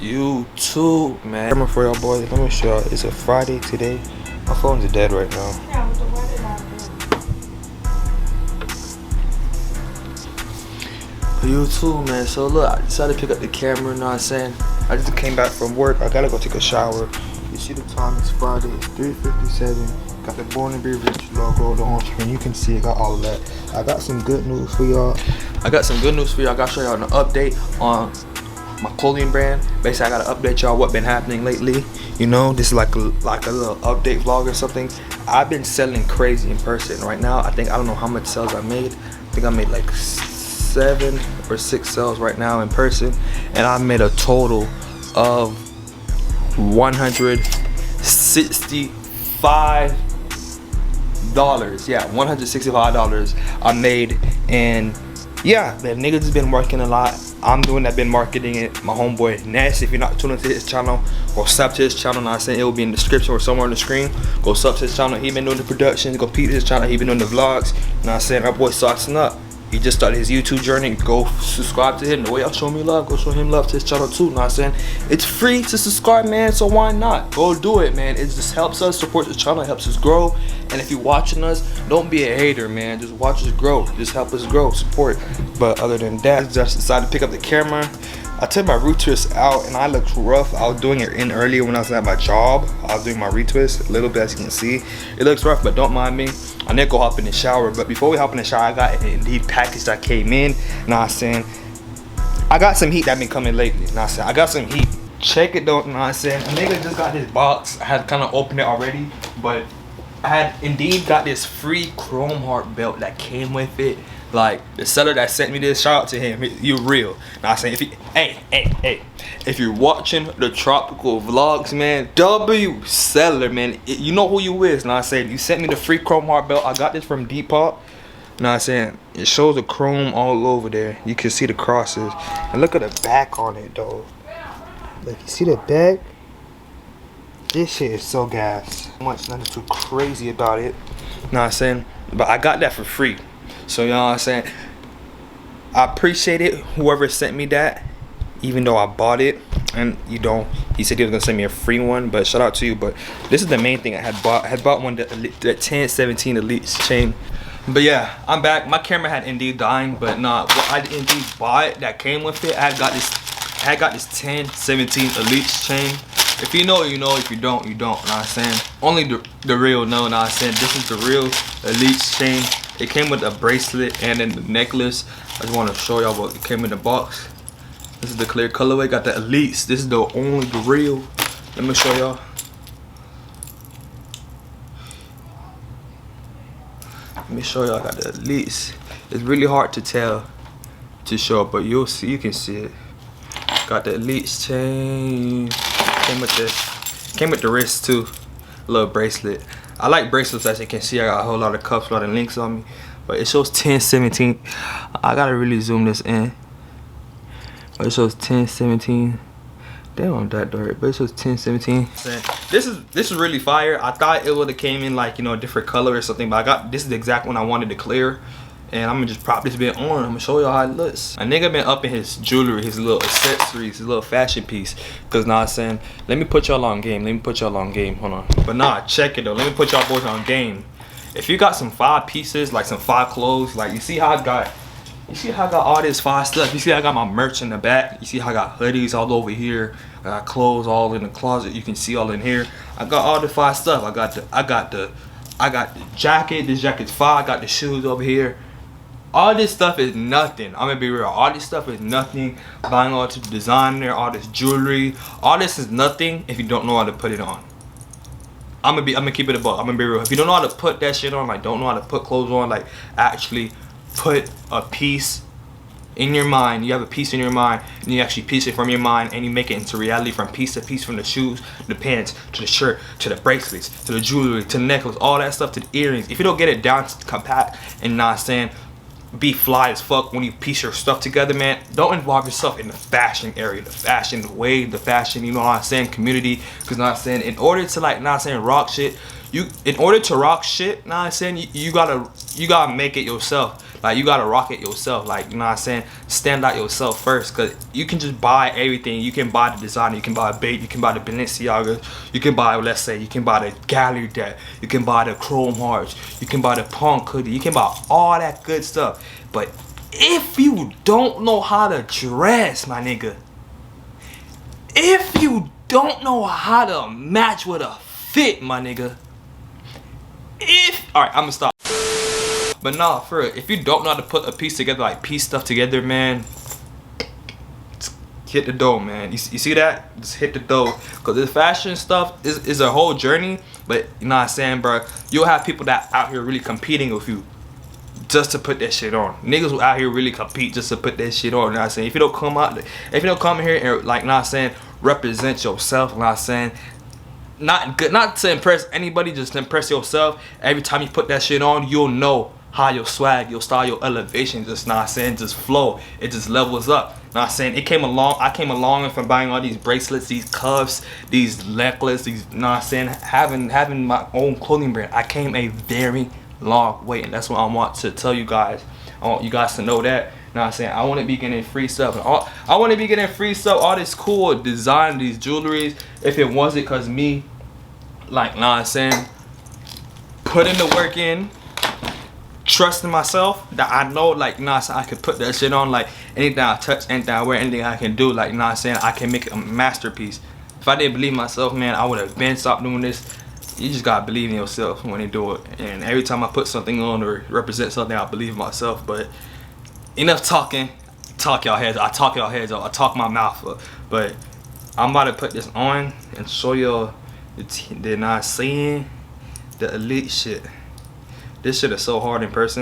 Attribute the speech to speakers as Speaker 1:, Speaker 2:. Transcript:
Speaker 1: YouTube, man. Camera for y'all boys. Let me show y'all. It's a Friday today. My phone's dead right now.
Speaker 2: Yeah, with the weather out
Speaker 1: YouTube, man. So look, I decided to pick up the camera. You know what I'm saying? I just came back from work. I gotta go take a shower. You see the time? It's Friday. It's 3:57. Got the Born and Be Rich logo on the home screen. You can see it. Got all of that. I got some good news for y'all. I gotta show y'all an update on my clothing brand. Basically, I gotta update y'all what been happening lately. You know, this is like a little update vlog or something. I've been selling crazy in person right now. I don't know how much sales I made. I think I made like 7 or 6 sales right now in person, and I made a total of $165. Yeah, $165 I made. And yeah, man, niggas has been working a lot. I'm doing that, been marketing it. My homeboy Ness, if you're not tuned into his channel, go sub to his channel. Now I said it will be in the description or somewhere on the screen. Go sub to his channel. He been doing the production. Go peep his channel. He been doing the vlogs. Now I said our boy Socking Up. He just started his YouTube journey. Go subscribe to him. The way y'all show me love, go show him love to his channel too. Know what I'm saying? It's free to subscribe, man, so why not? Go do it, man. It just helps us support the channel, helps us grow. And if you're watching us, don't be a hater, man. Just watch us grow. Just help us grow, support. But other than that, I just decided to pick up the camera. I took my retwist out and I looked rough. I was doing it in earlier when I was at my job. I was doing my retwist a little bit, as you can see. It looks rough, but don't mind me. I need to go hop in the shower. But before we hop in the shower, I got an Indeed package that came in. Know what I'm saying? I got some heat that been coming lately. Know what I'm saying? I got some heat. Check it though. Know what I'm saying? A nigga just got this box. I had kind of opened it already, but I had Indeed got this free chrome heart belt that came with it. Like, the seller that sent me this, shout out to him. You real. Now I'm saying, if you, hey, if you're watching the tropical vlogs, man, W seller, man, you know who you is. Now I'm saying, you sent me the free chrome heart belt. I got this from Depop. Now I'm saying, it shows the chrome all over there. You can see the crosses. And look at the back on it though. Like, you see the back? This shit is so gas. Nothing too crazy about it. Now I'm saying, but I got that for free. So you know what I'm saying? I appreciate it, whoever sent me that, even though I bought it. And you know, he said he was gonna send me a free one, but shout out to you. But this is the main thing I had bought. I had bought one, the 1017 Elite chain. But yeah, I'm back. My camera had Indeed dying, but nah, what I Indeed bought that came with it, I got this 1017 Elite chain. If you know, you know. If you don't, you don't. Know what I'm saying? Only the real know. Know what I'm saying? This is the real Elite chain. It came with a bracelet and then the necklace. I just want to show y'all what it came in the box. This is the clear colorway. Got the Elites. This is the real. Let me show y'all. Let me show y'all. I got the Elites. It's really hard to tell to show, but you'll see. You can see it. Got the Elites chain. Came with the wrist too. A little bracelet. I like bracelets, as you can see. I got a whole lot of cuffs, a lot of links on me. But it shows 1017. I gotta really zoom this in. But it shows 1017. Damn, I'm that dark. But it shows 1017. This is really fire. I thought it would have came in like, you know, a different color or something. But I got this is the exact one I wanted to clear. And I'm gonna just prop this bit on. I'm gonna show y'all how it looks. A nigga been upping his jewelry, his little accessories, his little fashion piece. Cause now I'm saying, let me put y'all on game. Hold on. But nah, check it though. Let me put y'all boys on game. If you got some 5 pieces, like some 5 clothes, like you see how I got all this 5 stuff. You see I got my merch in the back. You see how I got hoodies all over here. I got clothes all in the closet. You can see all in here. I got all the 5 stuff. I got the jacket. This jacket's 5. I got the shoes over here. All this stuff is nothing. I'm gonna be real. All this stuff is nothing. Buying all this designer, all this jewelry, all this is nothing if you don't know how to put it on. I'm gonna keep it a buck. I'm gonna be real. If you don't know how to put that shit on, like don't know how to put clothes on, like actually put a piece in your mind. You have a piece in your mind, and you actually piece it from your mind, and you make it into reality from piece to piece, from the shoes, the pants, to the shirt, to the bracelets, to the jewelry, to the necklace, all that stuff, to the earrings. If you don't get it down compact and not saying, be fly as fuck when you piece your stuff together, man, don't involve yourself in the fashion area, the fashion wave, the fashion, you know what I'm saying, community. Because not saying, in order to like not saying rock shit, in order to rock shit, know what I'm saying, you gotta make it yourself. Like, you gotta rock it yourself. Like, you know what I'm saying, stand out yourself first. Cause you can just buy everything. You can buy the designer, you can buy a Bape, you can buy the Balenciaga, you can buy, let's say, you can buy the gallery deck, you can buy the chrome hearts, you can buy the punk hoodie, you can buy all that good stuff. But if you don't know how to dress, my nigga, if you don't know how to match with a fit, my nigga, alright, I'm gonna stop. But nah, for real, if you don't know how to put a piece together, like piece stuff together, man, just hit the dough, man. You see that? Just hit the dough. Cause this fashion stuff is a whole journey. But you know what I'm saying, bro? You'll have people that out here really competing with you just to put that shit on. Niggas will out here really compete just to put that shit on. You know what I'm saying? If you don't come here and, like, you know what I'm saying, represent yourself, you know what I'm saying, not to impress anybody, just to impress yourself. Every time you put that shit on, you'll know how your swag, your style, your elevation just, know what I'm saying, just flow. It just levels up. Know what I'm saying? I came along from buying all these bracelets, these cuffs, these necklaces, these, know what I'm saying, having my own clothing brand. I came a very long way, and that's what I want to tell you guys. I want you guys to know that. Know what I'm saying? I want to be getting free stuff. I want to be getting free stuff, all this cool design, these jewelries. If it wasn't cause me, like, know what I'm saying, putting the work in, trusting myself, that I know, like, you know what I'm saying, I can put that shit on, like, anything I touch, anything I wear, anything I can do, like, you know what I'm saying, I can make it a masterpiece. If I didn't believe in myself, man, I would have been stopped doing this. You just gotta believe in yourself when you do it. And every time I put something on or represent something, I believe in myself. But enough talking. Talk y'all heads. I talk y'all heads off. I talk my mouth up. But I'm about to put this on and show y'all the not seeing the elite shit. This shit is so hard in person.